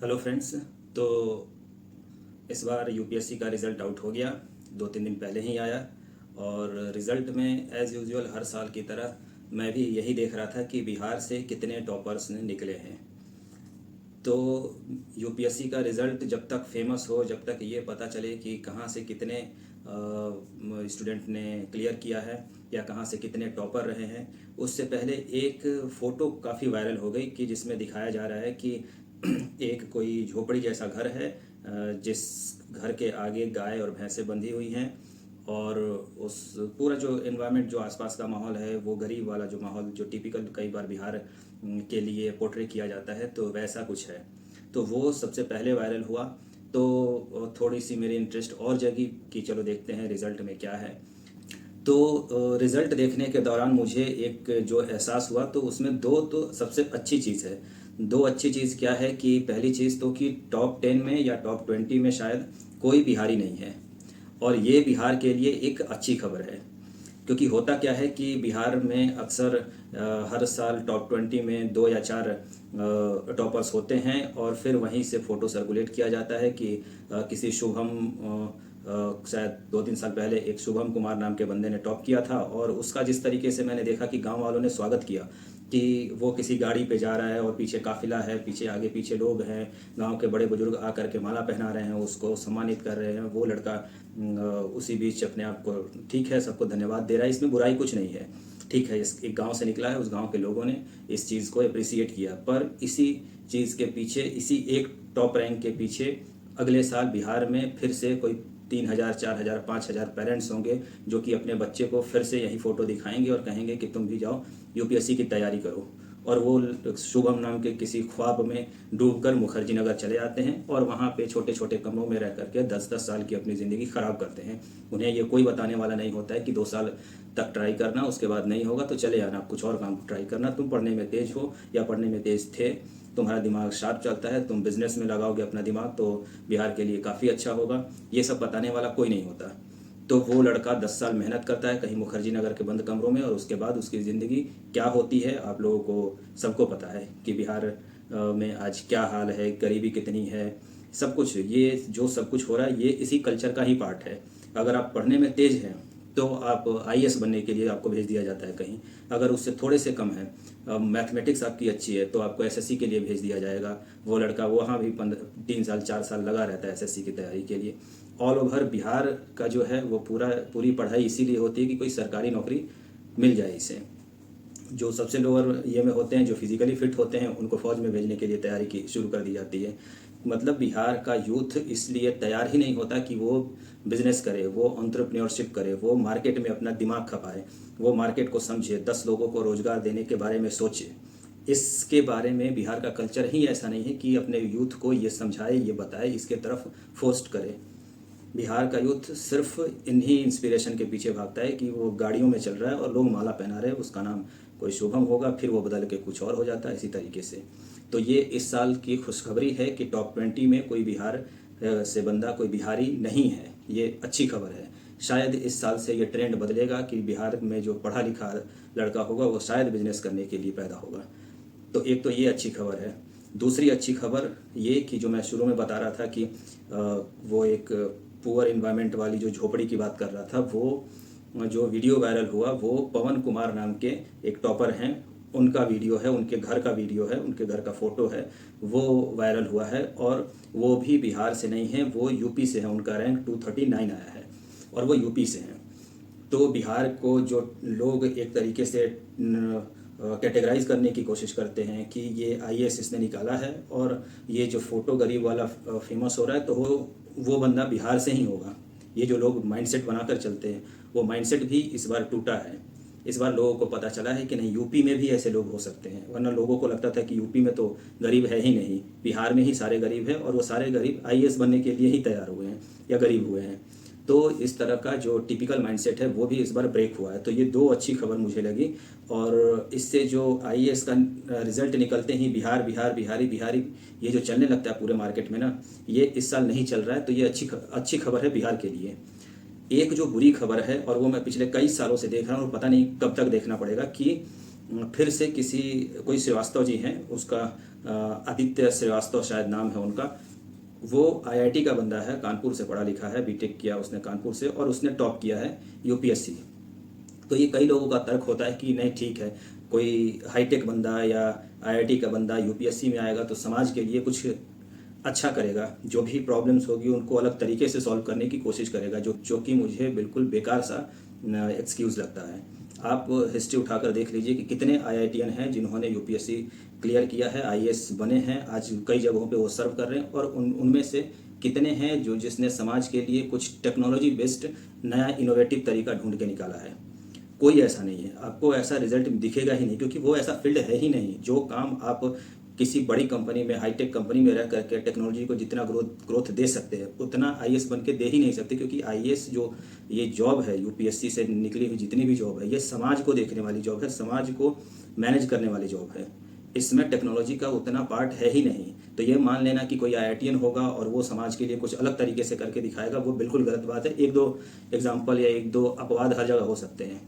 Hello friends. तो इस बार UPSC का रिज़ल्ट आउट हो गया, 2-3 दिन पहले ही आया। और रिज़ल्ट में एज़ यूजुअल हर साल की तरह मैं भी यही देख रहा था कि बिहार से कितने टॉपर्स निकले हैं। तो यूपीएससी का रिज़ल्ट जब तक फेमस हो, जब तक ये पता चले कि कहाँ से कितने स्टूडेंट ने क्लियर किया है या कहाँ से कितने टॉपर रहे हैं, उससे पहले एक फ़ोटो काफ़ी वायरल हो गई कि जिसमें दिखाया जा रहा है कि एक कोई झोपड़ी जैसा घर है, जिस घर के आगे गाय और भैंसें बंधी हुई हैं। और उस पूरा जो एनवायरनमेंट, जो आसपास का माहौल है, वो गरीब वाला जो माहौल जो टिपिकल कई बार बिहार के लिए पोर्ट्रे किया जाता है, तो वैसा कुछ है। तो वो सबसे पहले वायरल हुआ। तो थोड़ी सी मेरी इंटरेस्ट और जगी कि चलो देखते हैं रिज़ल्ट में क्या है। तो रिज़ल्ट देखने के दौरान मुझे एक जो एहसास हुआ, तो उसमें दो तो सबसे अच्छी चीज़ है। दो अच्छी चीज़ क्या है कि पहली चीज़ तो कि टॉप 10 में या टॉप 20 में शायद कोई बिहारी नहीं है। और ये बिहार के लिए एक अच्छी खबर है, क्योंकि होता क्या है कि बिहार में अक्सर हर साल टॉप 20 में 2 या 4 टॉपर्स होते हैं, और फिर वहीं से फ़ोटो सर्कुलेट किया जाता है कि किसी शुभम, शायद 2-3 साल पहले एक शुभम कुमार नाम के बंदे ने टॉप किया था। और उसका जिस तरीके से मैंने देखा कि गांव वालों ने स्वागत किया कि वो किसी गाड़ी पे जा रहा है और पीछे काफिला है, पीछे आगे पीछे लोग हैं, गांव के बड़े बुजुर्ग आकर के माला पहना रहे हैं, उसको सम्मानित कर रहे हैं। वो लड़का उसी बीच अपने आप को, ठीक है, सबको धन्यवाद दे रहा है, इसमें बुराई कुछ नहीं है। ठीक है, इस एक गांव से निकला है, उस गांव के लोगों ने इस चीज़ को अप्रिसिएट किया। पर इसी चीज़ के पीछे, इसी एक टॉप रैंक के पीछे अगले साल बिहार में फिर से कोई 3,000, 4,000, 5,000 पेरेंट्स होंगे जो कि अपने बच्चे को फिर से यही फ़ोटो दिखाएंगे और कहेंगे कि तुम भी जाओ यूपीएससी की तैयारी करो। और वो शुभम नाम के किसी ख्वाब में डूबकर मुखर्जी नगर चले जाते हैं और वहाँ पे छोटे छोटे कमरों में रह करके 10-10 साल की अपनी ज़िंदगी ख़राब करते हैं। उन्हें ये कोई बताने वाला नहीं होता है कि 2 साल तक ट्राई करना, उसके बाद नहीं होगा तो चले आना, कुछ और काम ट्राई करना। तुम पढ़ने में तेज़ हो या पढ़ने में तेज़ थे, तुम्हारा दिमाग शार्प चलता है, तुम बिजनेस में लगाओगे अपना दिमाग तो बिहार के लिए काफ़ी अच्छा होगा। ये सब बताने वाला कोई नहीं होता। तो वो लड़का 10 साल मेहनत करता है कहीं मुखर्जी नगर के बंद कमरों में, और उसके बाद उसकी ज़िंदगी क्या होती है आप लोगों को सबको पता है कि बिहार में आज क्या हाल है, गरीबी कितनी है, सब कुछ। ये जो सब कुछ हो रहा है ये इसी कल्चर का ही पार्ट है। अगर आप पढ़ने में तेज़ हैं तो आप आईएएस बनने के लिए आपको भेज दिया जाता है कहीं। अगर उससे थोड़े से कम है, मैथमेटिक्स आपकी अच्छी है, तो आपको एसएससी के लिए भेज दिया जाएगा। वो लड़का वहाँ भी 3 साल 4 साल लगा रहता है एसएससी की तैयारी के लिए। ऑल ओवर बिहार का जो है वो पूरी पढ़ाई इसीलिए होती है कि कोई सरकारी नौकरी मिल जाए इसे। जो सबसे लोअर ये में होते हैं, जो फिजिकली फिट होते हैं, उनको फौज में भेजने के लिए तैयारी की शुरू कर दी जाती है। मतलब बिहार का यूथ इसलिए तैयार ही नहीं होता कि वो बिजनेस करे, वो एंटरप्रेन्योरशिप करे, वो मार्केट में अपना दिमाग खपाए, वो मार्केट को समझे, 10 लोगों को रोजगार देने के बारे में सोचे। इसके बारे में बिहार का कल्चर ही ऐसा नहीं है कि अपने यूथ को ये समझाए, ये बताए, इसके तरफ फोर्स्ट करे। बिहार का यूथ सिर्फ इन्हीं इंस्पिरेशन के पीछे भागता है कि वो गाड़ियों में चल रहा है और लोग माला पहना रहे हैं, उसका नाम कोई शुभम होगा, फिर वो बदल के कुछ और हो जाता है, इसी तरीके से। तो ये इस साल की खुशखबरी है कि टॉप 20 में कोई बिहार से बंदा, कोई बिहारी नहीं है। ये अच्छी खबर है। शायद इस साल से ये ट्रेंड बदलेगा कि बिहार में जो पढ़ा लिखा लड़का होगा वो शायद बिजनेस करने के लिए पैदा होगा। तो एक तो ये अच्छी खबर है। दूसरी अच्छी खबर ये कि जो मैं शुरू में बता रहा था कि वो एक पुअर इन्वायरमेंट वाली जो झोपड़ी की बात कर रहा था, वो जो वीडियो वायरल हुआ वो पवन कुमार नाम के एक टॉपर हैं, उनका वीडियो है, उनके घर का वीडियो है, उनके घर का फ़ोटो है, वो वायरल हुआ है। और वो भी बिहार से नहीं है, वो यूपी से है। उनका रैंक 239 आया है और वो यूपी से हैं। तो बिहार को जो लोग एक तरीके से कैटेगराइज करने की कोशिश करते हैं कि ये आईएएस इसने निकाला है और ये जो फ़ोटो गरीब वाला फेमस हो रहा है, तो वो बंदा बिहार से ही होगा। ये जो लोग माइंडसेट बनाकर चलते हैं, वो माइंडसेट भी इस बार टूटा है। इस बार लोगों को पता चला है कि नहीं, यूपी में भी ऐसे लोग हो सकते हैं। वरना लोगों को लगता था कि यूपी में तो गरीब है ही नहीं, बिहार में ही सारे गरीब हैं, और वो सारे गरीब आईएएस बनने के लिए ही तैयार हुए हैं या गरीब हुए हैं। तो इस तरह का जो टिपिकल माइंडसेट है वो भी इस बार ब्रेक हुआ है। तो ये दो अच्छी खबर मुझे लगी। और इससे जो आईएएस का रिजल्ट निकलते ही बिहार बिहार बिहारी बिहारी ये जो चलने लगता है पूरे मार्केट में ना, ये इस साल नहीं चल रहा है। तो ये अच्छी खबर है बिहार के लिए। एक जो बुरी खबर है, और वो मैं पिछले कई सालों से देख रहा हूँ और पता नहीं कब तक देखना पड़ेगा, कि फिर से कोई श्रीवास्तव जी हैं, उसका आदित्य श्रीवास्तव शायद नाम है उनका। वो आईआईटी का बंदा है, कानपुर से पढ़ा लिखा है, बीटेक किया उसने कानपुर से, और उसने टॉप किया है यूपीएससी। तो ये कई लोगों का तर्क होता है कि नहीं ठीक है, कोई हाईटेक बंदा या आईआईटी का बंदा यूपीएससी में आएगा तो समाज के लिए कुछ अच्छा करेगा, जो भी प्रॉब्लम्स होगी उनको अलग तरीके से सॉल्व करने की कोशिश करेगा, जो कि मुझे बिल्कुल बेकार सा एक्सक्यूज़ लगता है। आप हिस्ट्री उठाकर देख लीजिए कि कितने आईआईटीएन हैं जिन्होंने यूपीएससी क्लियर किया है, आईएएस बने हैं, आज कई जगहों पे वो सर्व कर रहे हैं, और उनमें से कितने हैं जो जिसने समाज के लिए कुछ टेक्नोलॉजी बेस्ड नया इनोवेटिव तरीका ढूंढ के निकाला है। कोई ऐसा नहीं है, आपको ऐसा रिजल्ट दिखेगा ही नहीं, क्योंकि वो ऐसा फील्ड है ही नहीं। जो काम आप किसी बड़ी कंपनी में, हाईटेक कंपनी में रह करके टेक्नोलॉजी को जितना ग्रोथ दे सकते हैं उतना आईएएस बन के दे ही नहीं सकते, क्योंकि आईएएस जो ये जॉब है, यूपीएससी से निकली हुई जितनी भी जॉब है, ये समाज को देखने वाली जॉब है, समाज को मैनेज करने वाली जॉब है। इसमें टेक्नोलॉजी का उतना पार्ट है ही नहीं। तो ये मान लेना कि कोई आईआईटीएन होगा और वो समाज के लिए कुछ अलग तरीके से करके दिखाएगा, वो बिल्कुल गलत बात है। एक दो एग्जाम्पल या एक दो अपवाद हर जगह हो सकते हैं।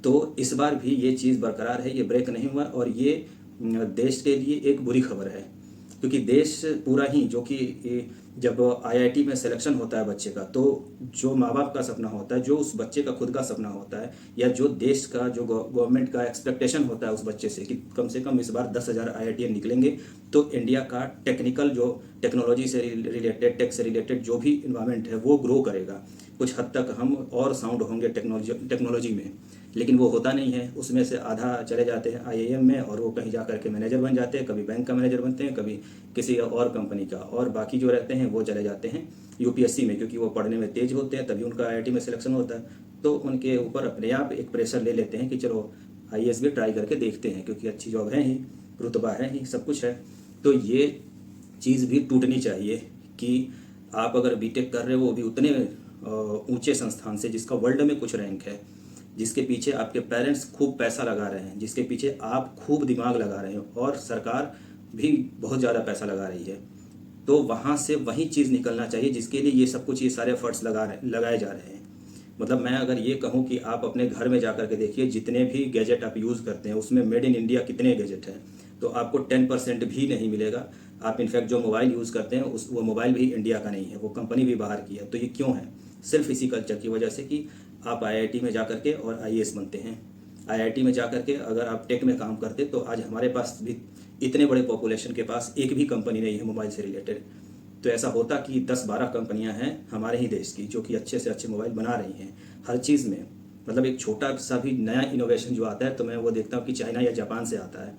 तो इस बार भी ये चीज़ बरकरार है, ये ब्रेक नहीं हुआ, और ये देश के लिए एक बुरी खबर है, क्योंकि देश पूरा ही, जो कि जब आईआईटी में सिलेक्शन होता है बच्चे का, तो जो माँ बाप का सपना होता है, जो उस बच्चे का खुद का सपना होता है, या जो देश का, जो गवर्नमेंट का एक्सपेक्टेशन होता है उस बच्चे से कि कम से कम इस बार 10,000 आईआईटीएन निकलेंगे, तो इंडिया का टेक्निकल, जो टेक्नोलॉजी से रिलेटेड, टेक से रिलेटेड जो भी इन्वायरमेंट है वो ग्रो करेगा। कुछ हद तक हम और साउंड होंगे टेक्नोलॉजी में, लेकिन वो होता नहीं है। उसमें से आधा चले जाते हैं आईआईएम में, और वो कहीं जा करके मैनेजर बन जाते हैं, कभी बैंक का मैनेजर बनते हैं, कभी किसी और कंपनी का, और बाकी जो रहते हैं वो चले जाते हैं यूपीएससी में, क्योंकि वो पढ़ने में तेज होते हैं, तभी उनका आईआईटी में सिलेक्शन होता है। तो उनके ऊपर अपने आप एक प्रेशर ले लेते हैं कि चलो आईएएस भी ट्राई करके देखते हैं, क्योंकि अच्छी जॉब है ही, रुतबा है ही, सब कुछ है। तो ये चीज़ भी टूटनी चाहिए कि आप अगर बीटेक कर रहे हो, वो भी उतने ऊंचे संस्थान से जिसका वर्ल्ड में कुछ रैंक है, जिसके पीछे आपके पेरेंट्स खूब पैसा लगा रहे हैं, जिसके पीछे आप खूब दिमाग लगा रहे हो, और सरकार भी बहुत ज़्यादा पैसा लगा रही है, तो वहाँ से वही चीज़ निकलना चाहिए जिसके लिए ये सब कुछ, ये सारे एफर्ट्स लगाए जा रहे हैं। मतलब मैं अगर ये कहूँ कि आप अपने घर में जा कर के देखिए, जितने भी गैजेट आप यूज़ करते हैं उसमें मेड इन इंडिया कितने गैजेट हैं, तो आपको 10% भी नहीं मिलेगा। आप इनफैक्ट जो मोबाइल यूज़ करते हैं वो मोबाइल भी इंडिया का नहीं है, वो कंपनी भी बाहर की है। तो ये क्यों है? सिर्फ इसी कल्चर की वजह से कि आप आईआईटी में जा कर के और आईएएस बनते हैं। आईआईटी में जा कर के अगर आप टेक में काम करते, तो आज हमारे पास भी इतने बड़े पॉपुलेशन के पास एक भी कंपनी नहीं है मोबाइल से रिलेटेड। तो ऐसा होता कि 10-12 कंपनियां हैं हमारे ही देश की, जो कि अच्छे से अच्छे मोबाइल बना रही हैं हर चीज़ में। मतलब एक छोटा सा भी नया इनोवेशन जो आता है, तो मैं वो देखता हूँ कि चाइना या जापान से आता है।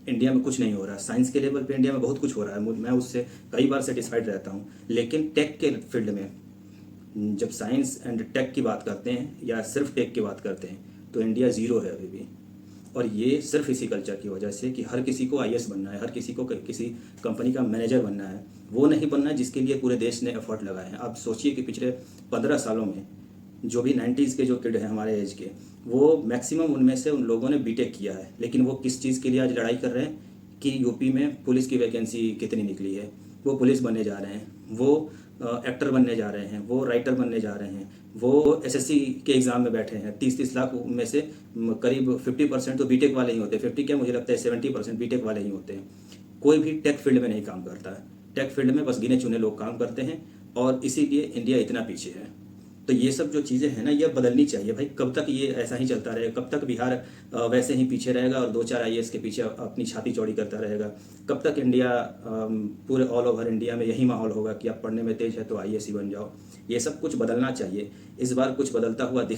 इंडिया में कुछ नहीं हो रहा है। साइंस के लेवल पे इंडिया में बहुत कुछ हो रहा है, मैं उससे कई बार सेटिस्फाइड रहता हूँ। लेकिन टेक के फील्ड में जब साइंस एंड टेक की बात करते हैं, या सिर्फ टेक की बात करते हैं, तो इंडिया ज़ीरो है अभी भी। और ये सिर्फ इसी कल्चर की वजह से कि हर किसी को आईएएस बनना है, हर किसी को किसी कंपनी का मैनेजर बनना है, वो नहीं बनना है जिसके लिए पूरे देश ने एफर्ट लगाए हैं। आप सोचिए कि पिछले 15 सालों में जो भी 90s के जो किड हैं हमारे एज के, वो मैक्सिमम उनमें से उन लोगों ने बीटेक किया है, लेकिन वो किस चीज़ के लिए आज लड़ाई कर रहे हैं कि यूपी में पुलिस की वैकेंसी कितनी निकली है, वो पुलिस बनने जा रहे हैं, वो एक्टर बनने जा रहे हैं, वो राइटर बनने जा रहे हैं, वो एसएससी के एग्ज़ाम में बैठे हैं। 30-30 लाख में से करीब 50% तो बीटेक वाले ही होते हैं। 50 क्या, मुझे लगता है 70% बीटेक वाले ही होते हैं। कोई भी टेक फील्ड में नहीं काम करता है। टेक फील्ड में बस गिने चुने लोग काम करते हैं, और इसीलिए इंडिया इतना पीछे है। तो ये सब जो चीज़ें हैं ना, ये बदलनी चाहिए भाई। कब तक ये ऐसा ही चलता रहेगा? कब तक बिहार वैसे ही पीछे रहेगा और 2-4 आईएएस के पीछे अपनी छाती चौड़ी करता रहेगा? कब तक इंडिया, पूरे ऑल ओवर इंडिया में यही माहौल होगा कि आप पढ़ने में तेज है तो आईएएस ही बन जाओ? ये सब कुछ बदलना चाहिए। इस बार कुछ बदलता हुआ दिख